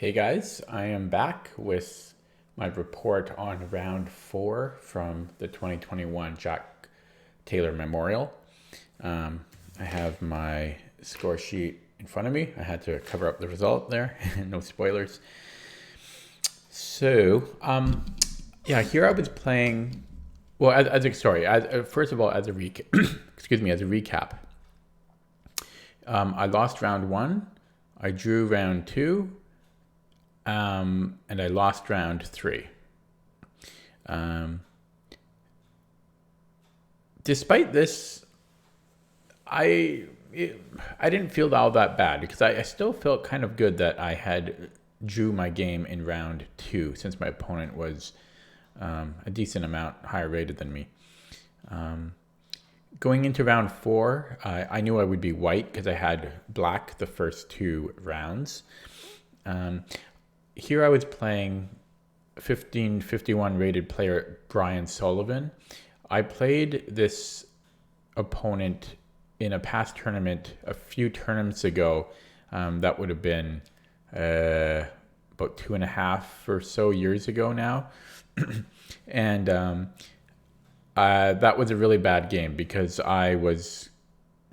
Hey guys, I am back with my report on round 4 from the 2021 Jack Taylor Memorial. I have my score sheet in front of me. I had to cover up the result there, no spoilers. So, here I was playing. Well, as a story, first of all, as a as a recap, I lost round 1, I drew round 2, and I lost round 3. Um, Despite this, I I didn't feel all that bad because I still felt kind of good that I had drew my game in round 2 since my opponent was a decent amount higher rated than me. Going into round 4, I knew I would be white because I had black the first 2 rounds. Um, Here I was playing 1551 rated player Brian Sullivan. I played this opponent in a past tournament a few tournaments ago. That would have been about 2.5 or so years ago now. And that was a really bad game because I was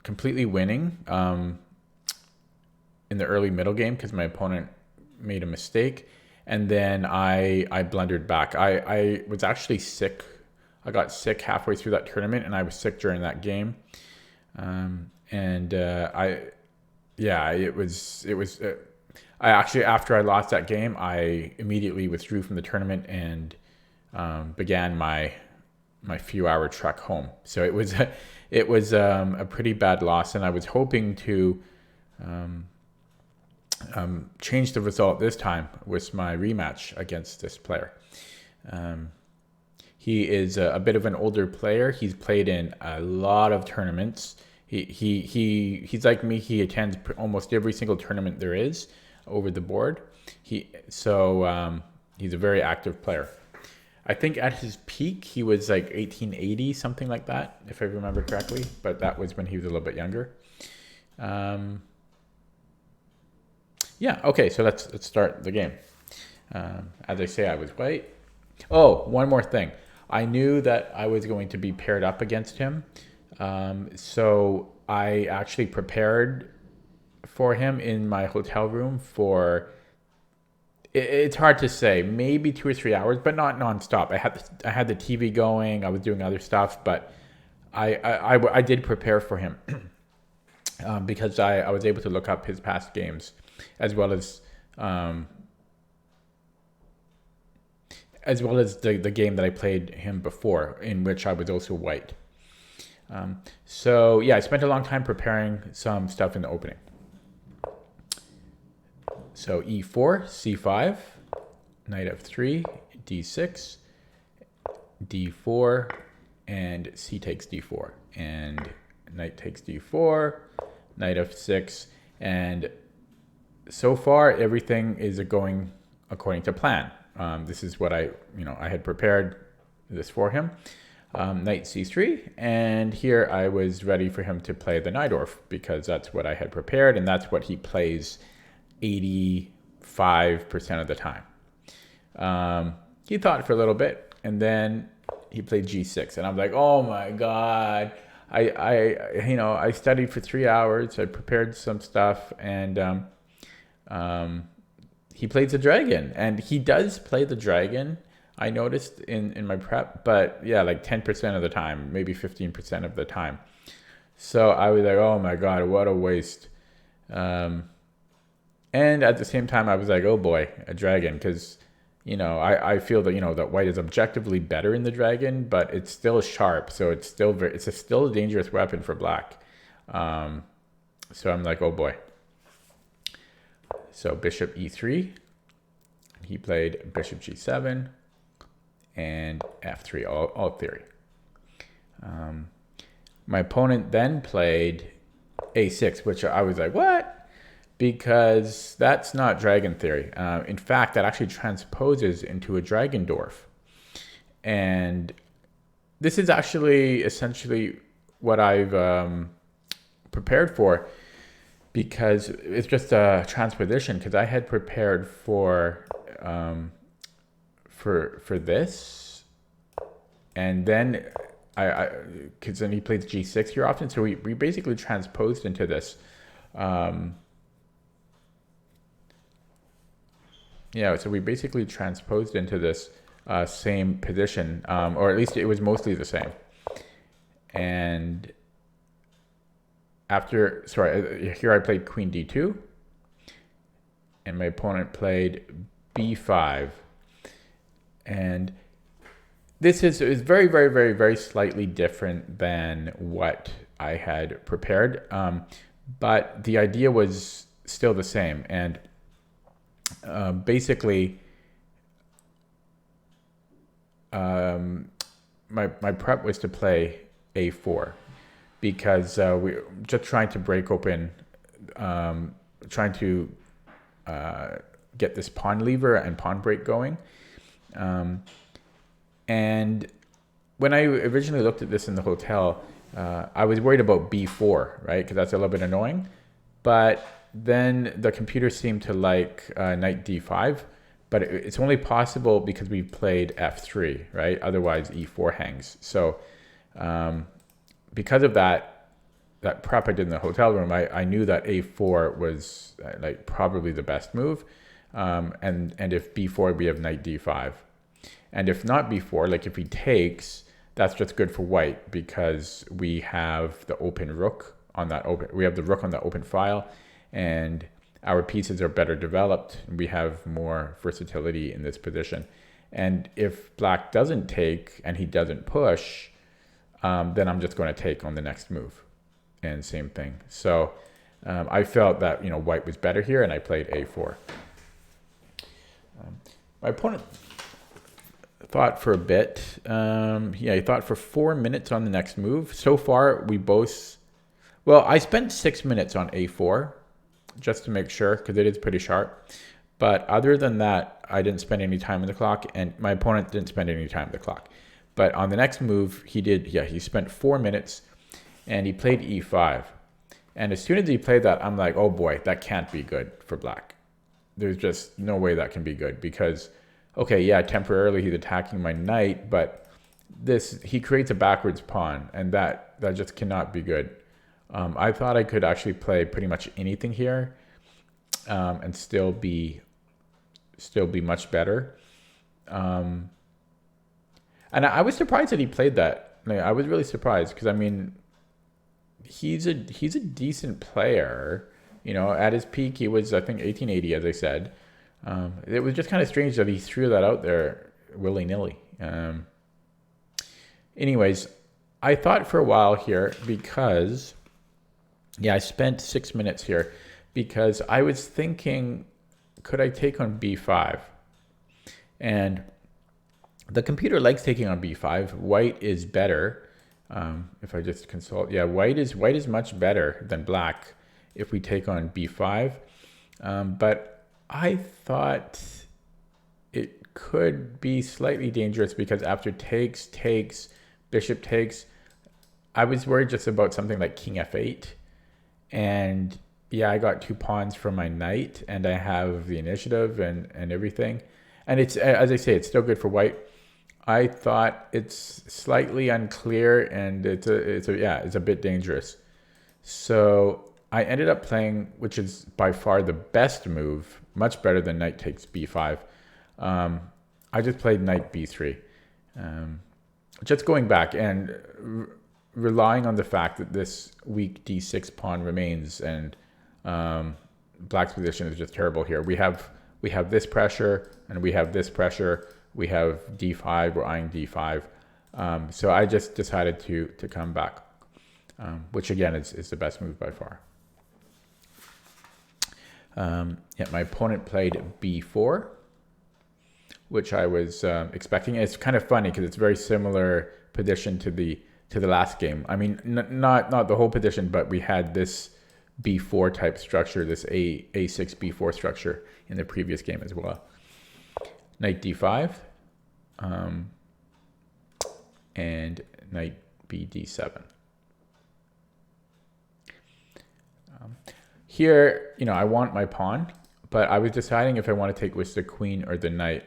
completely winning in the early middle game because my opponent made a mistake, and then I blundered back. I was actually sick. I got sick halfway through that tournament, and I was sick during that game. And I actually, after I lost that game, I immediately withdrew from the tournament and began my few hour trek home. So it was a pretty bad loss, and I was hoping to change the result this time with my rematch against this player. He is a bit of an older player. He's played in a lot of tournaments. He's like me. He attends almost every single tournament there is over the board. He's a very active player. I think at his peak he was like 1880, something like that, if I remember correctly. But that was when he was a little bit younger. Okay, so let's start the game. As I say, I was white. Oh, one more thing. I knew that I was going to be paired up against him. So I actually prepared for him in my hotel room for, it's hard to say, maybe 2 or 3 hours, but not nonstop. I had the TV going. I was doing other stuff, but I did prepare for him because I was able to look up his past games as well as the game that I played him before, in which I was also white. I spent a long time preparing some stuff in the opening. So e4, c5, knight f3, d6, d4, and c takes d4, and knight takes d4, knight f6, and so far everything is going according to plan. This is what I had prepared this for him. Knight c3, and here I was ready for him to play the Najdorf because that's what I had prepared, and that's what he plays 85% of the time. He thought for a little bit, and then he played g6, and I'm like, oh my god. I studied for 3 hours. I prepared some stuff, and he plays the dragon, and he does play the dragon. I noticed in my prep, but yeah, like 10% of the time, maybe 15% of the time. So I was like, oh my god, what a waste. And at the same time, I was like, oh boy, a dragon, because I feel that that white is objectively better in the dragon, but it's still sharp, so it's still a dangerous weapon for black. So I'm like, oh boy. So bishop e3. He played bishop g7 and f3, all theory. My opponent then played a6, which I was like, what? Because that's not dragon theory. In fact, that actually transposes into a Dragendorf. And this is actually essentially what I've prepared for. because it's just a transposition. Because I had prepared for this, and then because then he plays g6 here often, so we basically transposed into this. Yeah, so we basically transposed into this same position, or at least it was mostly the same. And after, sorry, here I played queen d2, and my opponent played b5. And this is very, very, very, very slightly different than what I had prepared, but the idea was still the same. And basically, my prep was to play a4 because we just trying to break open, trying to get this pawn lever and pawn break going. And when I originally looked at this in the hotel, I was worried about b4, right? Because that's a little bit annoying. But then the computer seemed to like knight d5, but it's only possible because we played f3, right? Otherwise e4 hangs. So because of that prep I did in the hotel room, I knew that a4 was like probably the best move. And if b4, we have knight d5. And if not b4, like if he takes, that's just good for white because we have the open rook on that open, we have the rook on the open file, and our pieces are better developed. And we have more versatility in this position. And if black doesn't take and he doesn't push, then I'm just going to take on the next move. And same thing. So I felt that, you know, white was better here, and I played a4. My opponent thought for a bit. Yeah, he thought for 4 minutes on the next move. So far, we both... Well, I spent 6 minutes on a4 just to make sure, because it is pretty sharp. But other than that, I didn't spend any time on the clock, and my opponent didn't spend any time on the clock. But on the next move, he did, yeah, he spent 4 minutes, and he played e5. And as soon as he played that, I'm like, oh boy, that can't be good for black. There's just no way that can be good because, okay, yeah, temporarily he's attacking my knight, but he creates a backwards pawn, and that just cannot be good. I thought I could actually play pretty much anything here, and still be much better. And I was surprised that he played that. Like, I was really surprised because, I mean, he's a decent player. You know, at his peak, he was, I think, 1880, as I said. It was just kind of strange that he threw that out there willy-nilly. Anyways, I thought for a while here because, yeah, I spent 6 minutes here because I was thinking, could I take on b5? And the computer likes taking on b5. White is better. If I just consult, yeah, white is much better than black if we take on b5. But I thought it could be slightly dangerous because after takes, bishop takes, I was worried just about something like king f8. And yeah, I got 2 pawns from my knight, and I have the initiative and everything. And it's, as I say, it's still good for white. I thought it's slightly unclear, and it's a bit dangerous. So I ended up playing, which is by far the best move, much better than knight takes b5. I just played knight b3. Just going back and relying on the fact that this weak d6 pawn remains, and black's position is just terrible here. We have this pressure, and we have this pressure. We have d5, we're eyeing d5. So I just decided to come back, which again is the best move by far. Yeah, my opponent played b4, which I was expecting. It's kind of funny because it's very similar position to the last game. I mean, not the whole position, but we had this b4 type structure, this a6 b4 structure in the previous game as well. Knight d5, and knight b d7. here, you know, I want my pawn, but I was deciding if I want to take with the queen or the knight.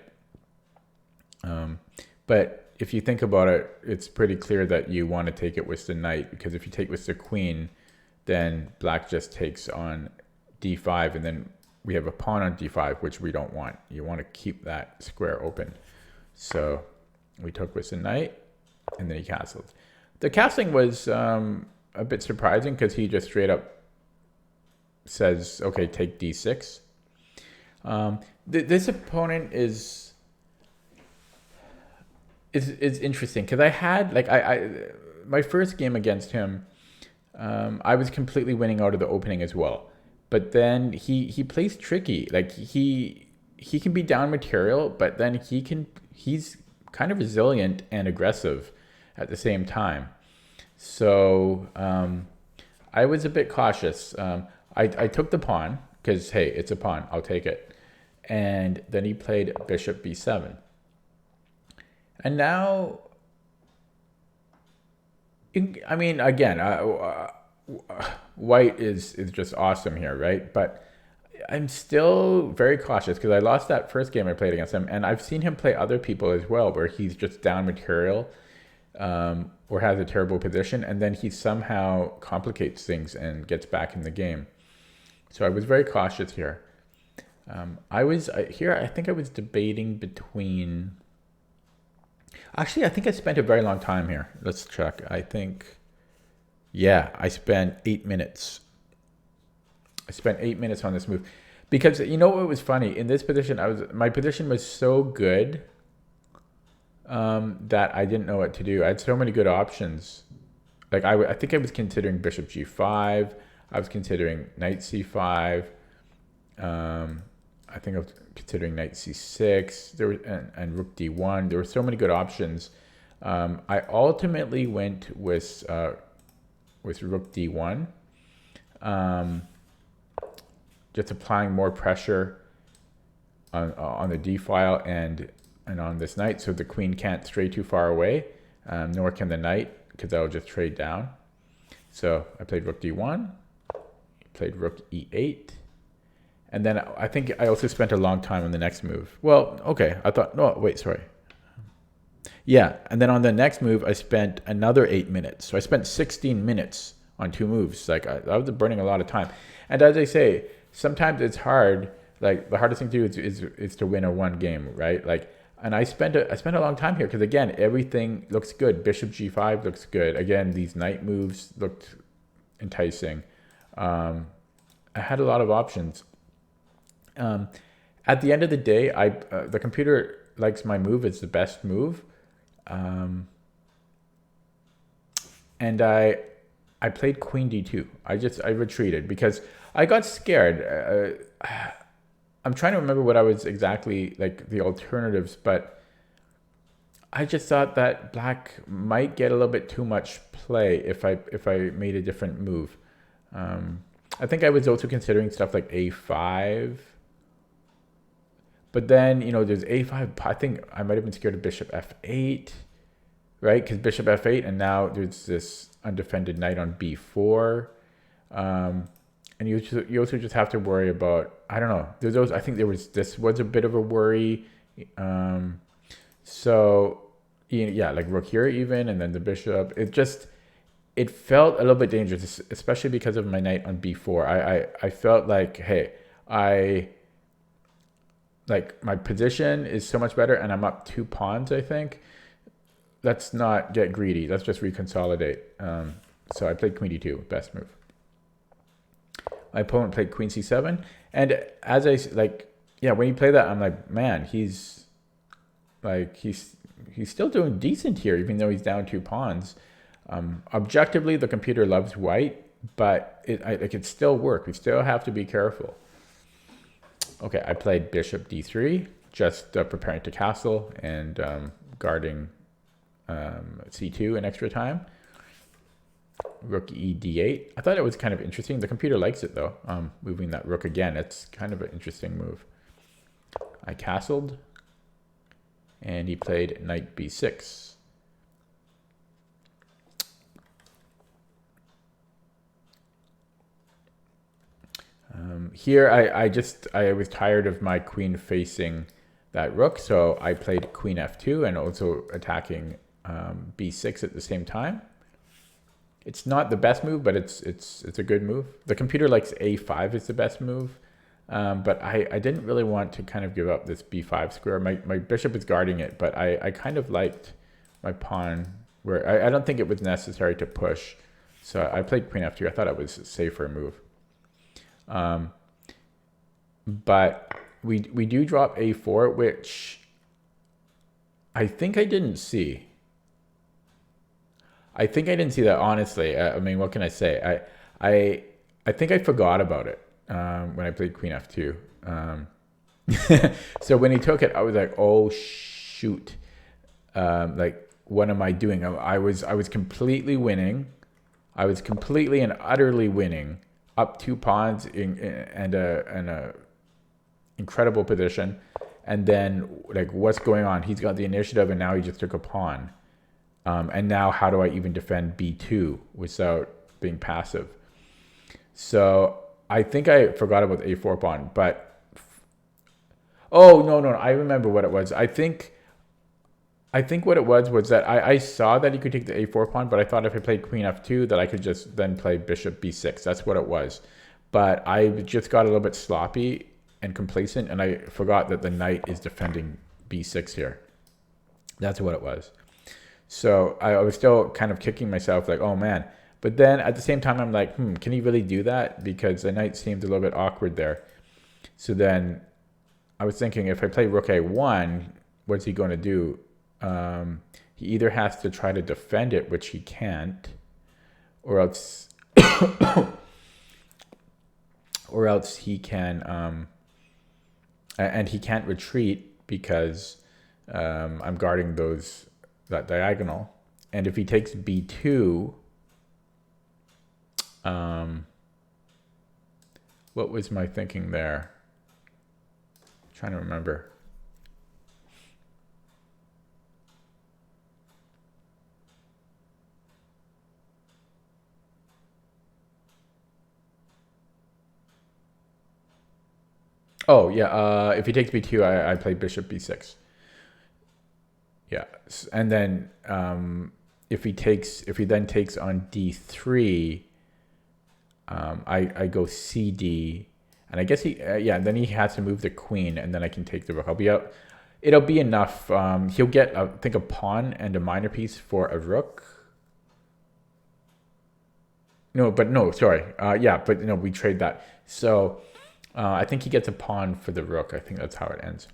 But if you think about it, it's pretty clear that you want to take it with the knight, because if you take with the queen, then black just takes on d5, and then we have a pawn on d5, which we don't want. You want to keep that square open. So we took with the knight, and then he castled. The castling was a bit surprising because he just straight up says, okay, take d6. This opponent is interesting because I had, like, my first game against him, I was completely winning out of the opening as well. But then he plays tricky. Like, he can be down material, but then he's kind of resilient and aggressive at the same time. So I was a bit cautious. I took the pawn because, hey, it's a pawn. I'll take it. And then he played bishop b7. And now, I mean, again, white is just awesome here, right? But I'm still very cautious because I lost that first game I played against him. And I've seen him play other people as well where he's just down material or has a terrible position. And then he somehow complicates things and gets back in the game. So I was very cautious here. I think I was debating between... Actually, I think I spent a very long time here. Let's check. I think, yeah, I spent 8 minutes. I spent 8 minutes on this move. Because, you know what was funny? In this position, my position was so good that I didn't know what to do. I had so many good options. Like, I think I was considering bishop g5. I was considering knight c5. I think I was considering knight c6 and rook d1. There were so many good options. I ultimately went with rook d1, just applying more pressure on the d file and on this knight, so the queen can't stray too far away, nor can the knight, because that'll just trade down. So I played rook d1, played rook e8. And then I think I also spent a long time on the next move. Well, okay, I thought, no, wait, sorry. Yeah, and then on the next move, I spent another 8 minutes. So I spent 16 minutes on 2 moves. Like, I was burning a lot of time. And as I say, sometimes it's hard. Like, the hardest thing to do is to win a one game, right? Like, and I spent a long time here because, again, everything looks good. Bishop g5 looks good. Again, these knight moves looked enticing. I had a lot of options. At the end of the day, the computer likes my move. It's the best move. And I played queen d2. I retreated because I got scared. I'm trying to remember what I was exactly, like, the alternatives, but I just thought that black might get a little bit too much play if I made a different move. I think I was also considering stuff like a5. But then, you know, there's a5. I think I might have been scared of bishop f8, right? Because bishop f8, and now there's this undefended knight on b4. And you also just have to worry about, I don't know. I think this was a bit of a worry. So, yeah, like rook here even, and then the bishop. It felt a little bit dangerous, especially because of my knight on b4. I felt like, hey, like, my position is so much better and I'm up 2 pawns, I think. Let's not get greedy. Let's just reconsolidate. So I played queen d2, best move. My opponent played queen c7. And as when you play that, I'm like, man, he's still doing decent here, even though he's down 2 pawns. Objectively, the computer loves white, but it could still work. We still have to be careful. Okay, I played bishop d3, just preparing to castle and guarding c2 an extra time. Rook e d8. I thought it was kind of interesting. The computer likes it, though. Moving that rook again, it's kind of an interesting move. I castled, and he played knight b6. Here, I was tired of my queen facing that rook, so I played queen f2 and also attacking b6 at the same time. It's not the best move, but it's a good move. The computer likes a5 is the best move, but I didn't really want to kind of give up this b5 square. My bishop is guarding it, but I kind of liked my pawn where I don't think it was necessary to push. So I played queen f2. I thought it was a safer move. But we do drop a4, which I think I didn't see. I think I didn't see that, honestly. I mean, what can I say? I think I forgot about it when I played queen f2. So when he took it, I was like, oh shoot! Like, what am I doing? I was completely winning. I was completely and utterly winning, up 2 pawns and a incredible position. And then, like, what's going on? He's got the initiative, and now he just took a pawn. And now how do I even defend b2 without being passive? So I think I forgot about the a4 pawn, but oh no, I remember what it was. I think what it was that I saw that he could take the a4 pawn, but I thought if I played queen f2 that I could just then play bishop b6. That's what it was. But I just got a little bit sloppy and complacent, and I forgot that the knight is defending b6 here. That's what it was. So I was still kind of kicking myself like, oh man. But then at the same time, I'm like, can he really do that? Because the knight seemed a little bit awkward there. So then I was thinking, if I play rook a1, what's he going to do? He either has to try to defend it, which he can't, or else, or else he can, and he can't retreat because I'm guarding that diagonal. And if he takes b2, what was my thinking there? I'm trying to remember. Oh yeah, if he takes b2, I play bishop b6. Yeah, and then if he then takes on d3, I go cd, and I guess then he has to move the queen, and then I can take the rook. I'll be out. It'll be enough. He'll get, I think, a pawn and a minor piece for a rook. Sorry. We trade that. So I think he gets a pawn for the rook. I think that's how it ends.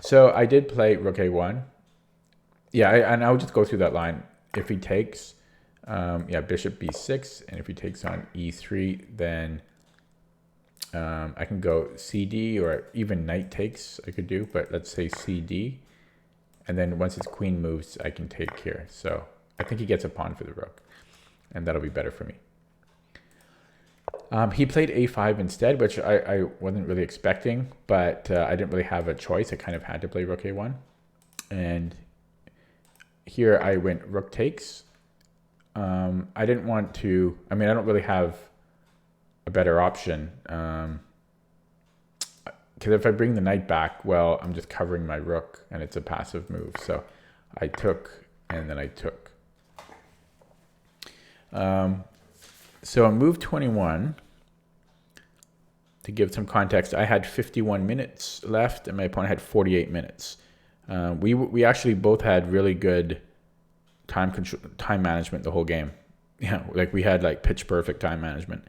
So I did play rook a1. Yeah, and I'll just go through that line. If he takes, bishop b6, and if he takes on e3, then I can go cd, or even knight takes I could do, but let's say cd. And then once his queen moves, I can take here. So I think he gets a pawn for the rook, and that'll be better for me. He played a5 instead, which I wasn't really expecting, but I didn't really have a choice. I kind of had to play rook a1. And here I went rook takes. I didn't want to, I don't really have a better option. Because if I bring the knight back, well, I'm just covering my rook, and it's a passive move. So I took, and then I took. So on move 21, to give some context, I had 51 minutes left, and my opponent had 48 minutes. We actually both had really good time management the whole game. Yeah, like we had like pitch perfect time management.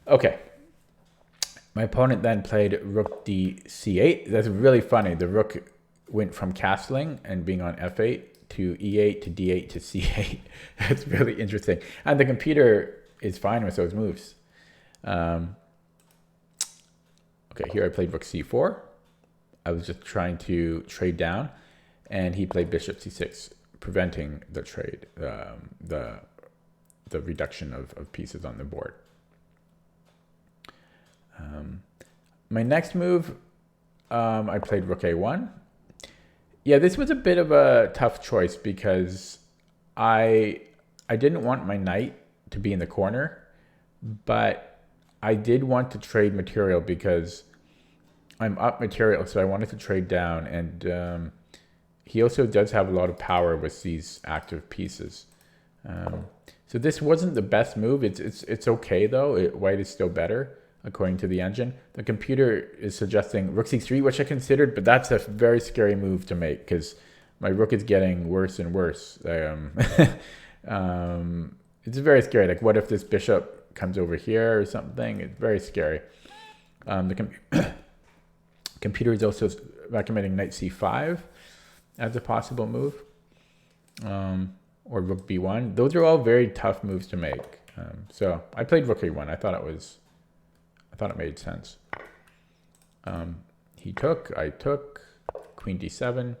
Okay. My opponent then played rook d c8. That's really funny. The rook went from castling and being on f8 to e8 to d8 to c8. That's really interesting. And the computer is fine with those moves. Okay, here I played rook c4. I was just trying to trade down, and he played bishop c6, preventing the trade, the reduction of pieces on the board. My next move, I played rook a1. Yeah, this was a bit of a tough choice because I didn't want my knight to be in the corner, but I did want to trade material because I'm up material, so I wanted to trade down, and he also does have a lot of power with these active pieces. So this wasn't the best move. It's okay though. White is still better according to the engine. The computer is suggesting rook c3, which I considered, but that's a very scary move to make because my rook is getting worse and worse. It's very scary. Like, what if this bishop comes over here or something? It's very scary. The computer is also recommending knight c5 as a possible move, or rook b1. Those are all very tough moves to make. So I played rook a1. I thought it made sense. He took, I took, queen d7.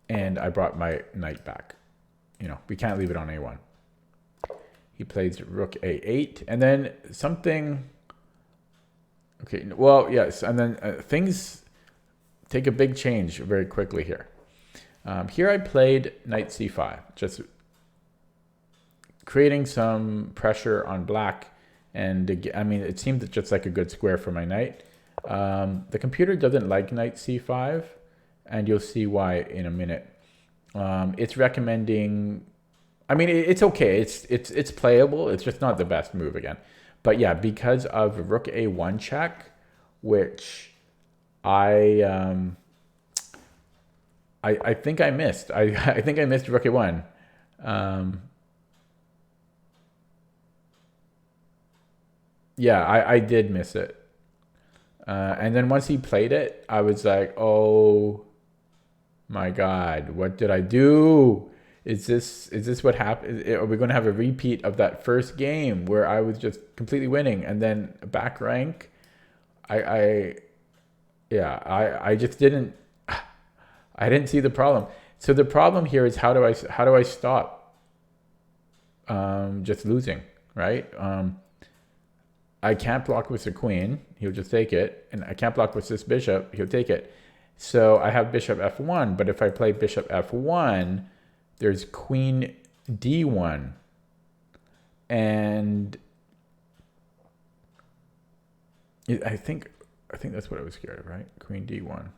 And I brought my knight back. You know, we can't leave it on a1. He plays rook a8, and then something. Okay, well, yes, and then things take a big change very quickly here. Here I played knight c5, just creating some pressure on black, and I mean, it seemed just like a good square for my knight. The computer doesn't like knight c5, and you'll see why in a minute. It's recommending, I mean, it's okay. It's playable. It's just not the best move again. But yeah, because of rook a1 check, which I think I missed. I think I missed rook a1. Yeah, I did miss it. And then once he played it, I was like, oh my God, what did I do? Is this what happened? Are we going to have a repeat of that first game where I was just completely winning and then back rank? I just didn't, I didn't see the problem. So the problem here is how do I stop just losing, right? I can't block with the queen. He'll just take it. And I can't block with this bishop. He'll take it. So I have bishop f1. But if I play bishop f1, there's queen d1. And I think that's what I was scared of, right? Queen d1.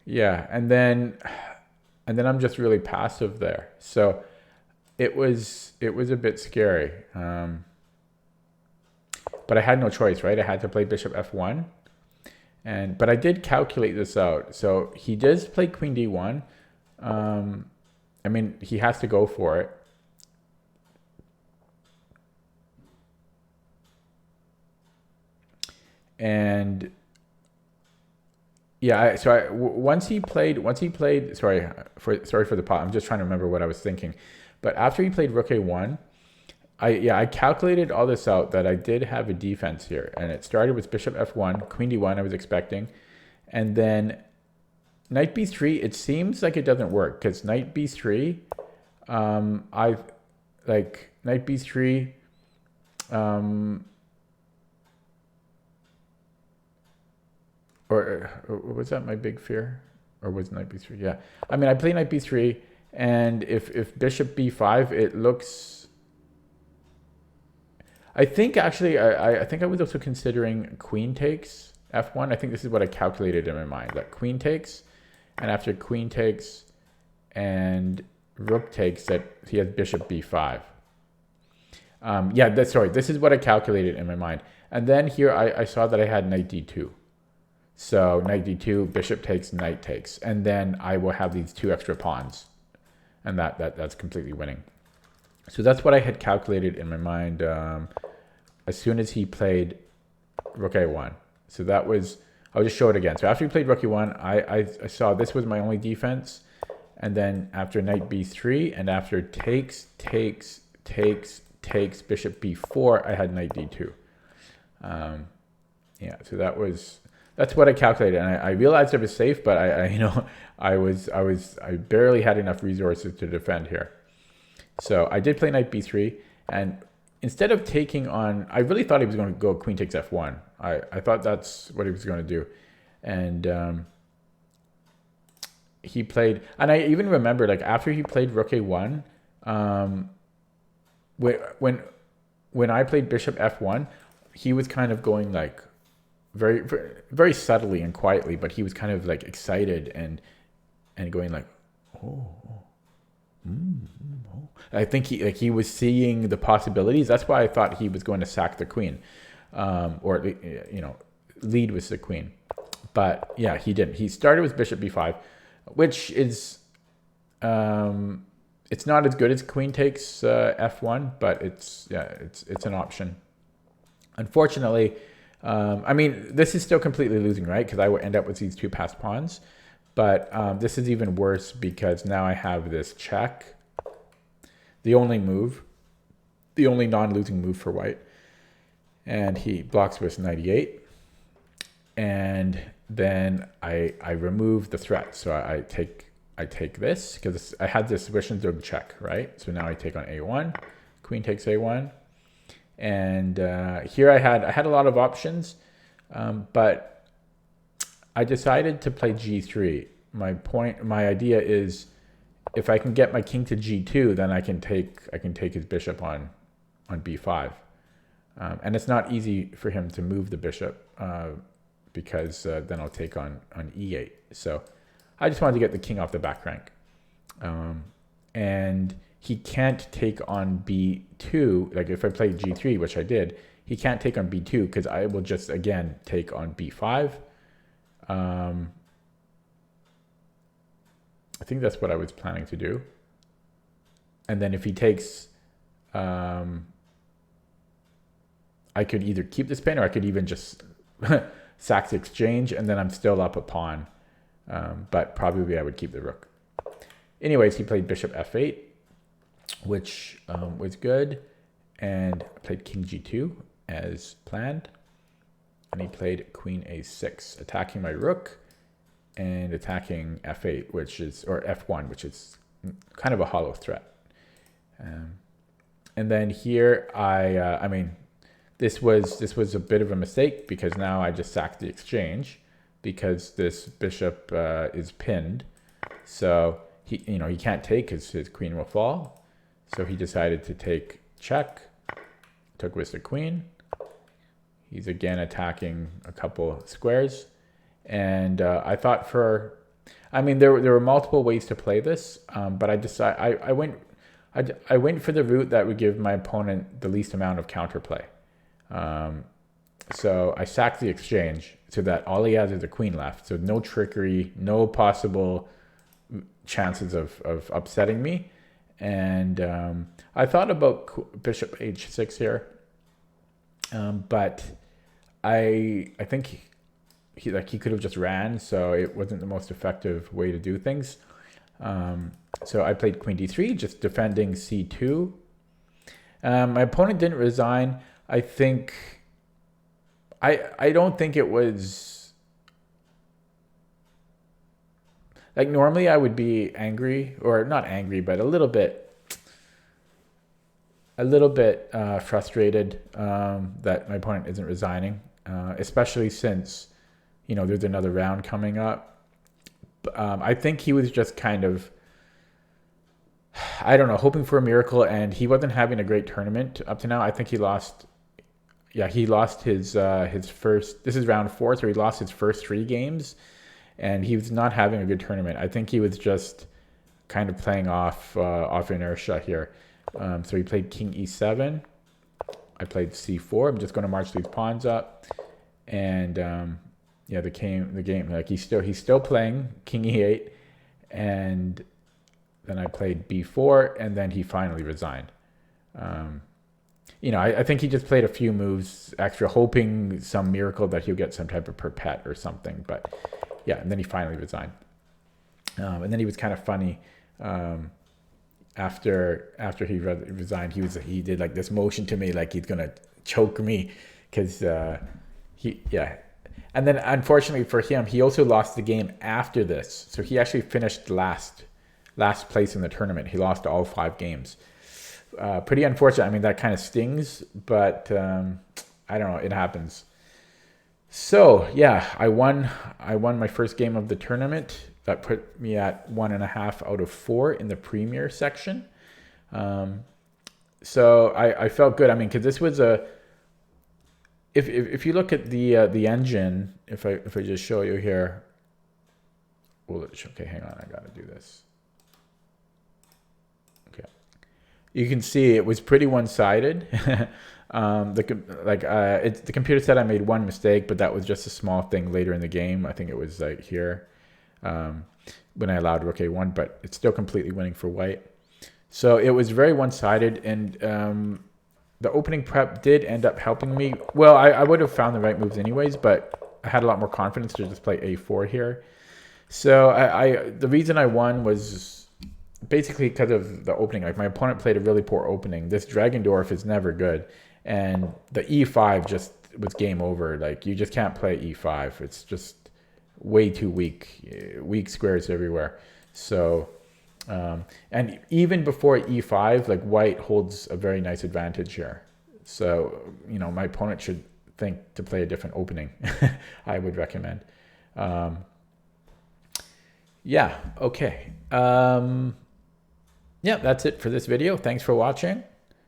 Yeah, and then I'm just really passive there. So it was a bit scary. But I had no choice, right? I had to play bishop f1. But I did calculate this out. So he does play queen d1. I mean, he has to go for it. And yeah, once he played, sorry for the pot. I'm just trying to remember what I was thinking. But after he played rook a1, I calculated all this out, that I did have a defense here, and it started with bishop f1, queen d1 I was expecting, and then knight b3. It seems like it doesn't work because knight b3, knight b3, or was that my big fear? Or was knight b3? Yeah. I mean, I play knight b3, and if bishop b5, it looks... I think actually, I think I was also considering queen takes f1. I think this is what I calculated in my mind. Like queen takes, and after queen takes and rook takes, that he has bishop b5. Yeah, this is what I calculated in my mind. And then here I saw that I had knight d2. So knight d2, bishop takes, knight takes, and then I will have these two extra pawns, and that's completely winning. So that's what I had calculated in my mind as soon as he played rook a1. So that was, I'll just show it again. So after he played rook a1, I saw this was my only defense, and then after knight b3 and after takes, bishop b4, I had knight d2. Yeah, so that's what I calculated, and I realized I was safe, but I barely had enough resources to defend here. So I did play knight b3, And instead of taking on, I really thought he was going to go queen takes f1. I thought that's what he was going to do. And he played, and I even remember like after he played rook a1, when I played bishop f1, he was kind of going like very, very, very subtly and quietly, but he was kind of like excited and going like, oh. I think he was seeing the possibilities. That's why I thought he was going to sack the queen, or lead with the queen. But yeah, he didn't. He started with bishop b5, which is it's not as good as queen takes f1, but it's an option. Unfortunately, I mean, this is still completely losing, right? Because I would end up with these two passed pawns. But this is even worse because now I have this check. The only non-losing move for white. And he blocks with knight e8. And then I remove the threat. So I take this because I had this Wissenberg check, right? So now I take on a1. Queen takes a1. And here I had a lot of options, but I decided to play g3. My idea is if I can get my king to g2, then I can take his bishop on b5. And it's not easy for him to move the bishop because then I'll take on e8. So I just wanted to get the king off the back rank. And he can't take on b2. Like if I play g3, which I did, he can't take on b2 because I will just again take on b5. I think that's what I was planning to do. And then if he takes, I could either keep this pawn or I could even just sack the exchange, and then I'm still up a pawn. But probably I would keep the rook. Anyways, he played bishop f8, which was good, and played king g2 as planned. And he played queen a6, attacking my rook and attacking f8, or f1, which is kind of a hollow threat. And then here I mean, this was a bit of a mistake because now I just sacked the exchange because this bishop is pinned. So he can't take because his queen will fall. So he decided to take check, took with the queen. He's again attacking a couple squares. And I thought there were multiple ways to play this, but I went for the route that would give my opponent the least amount of counterplay. So I sacked the exchange so that all he has is a queen left. So no trickery, no possible chances of upsetting me. And I thought about bishop h6 here, but I think he could have just ran, so it wasn't the most effective way to do things. So I played queen d3, just defending c2. My opponent didn't resign. I don't think it was like normally I would be angry, or not angry, but a little bit frustrated that my opponent isn't resigning, especially since there's another round coming up. I think he was just kind of, I don't know, hoping for a miracle, and he wasn't having a great tournament up to now. I think he lost. Yeah, he lost his first. This is round 4, so he lost his first 3 games, and he was not having a good tournament. I think he was just kind of playing off inertia here. So he played king e7. I played c4. I'm just going to march these pawns up, and yeah, the game. Like he's still playing king e8, and then I played b4, and then he finally resigned. I think he just played a few moves extra, hoping some miracle that he'll get some type of perpet or something. But yeah, and then he finally resigned. And then he was kind of funny. After he resigned, he did like this motion to me, like he's gonna choke me, because And then unfortunately for him, he also lost the game after this. So he actually finished last place in the tournament. He lost all 5 games. Pretty unfortunate. I mean, that kind of stings, but I don't know. It happens. So yeah, I won my first game of the tournament. That put me at 1.5 out of 4 in the premier section. So I felt good. I mean, because this was a, if you look at the engine, if I just show you here, well, okay, hang on, I gotta do this. Okay, you can see it was pretty one-sided. The computer said I made one mistake, but that was just a small thing later in the game. I think it was like here, when I allowed rook a1, but it's still completely winning for white. So it was very one-sided, and the opening prep did end up helping me. Well, I would have found the right moves anyways, but I had a lot more confidence to just play a4 here. So the reason I won was basically because of the opening. Like, my opponent played a really poor opening. This Dragendorf is never good, and the e5 just was game over. Like, you just can't play e5. It's just way too weak squares everywhere. So and even before e5, like, white holds a very nice advantage here. So, you know, my opponent should think to play a different opening. I would recommend. Yeah, okay. Yeah, that's it for this video. Thanks for watching.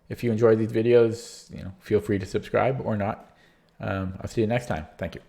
If you enjoy these videos, you know, feel free to subscribe or not. I'll see you next time. Thank you.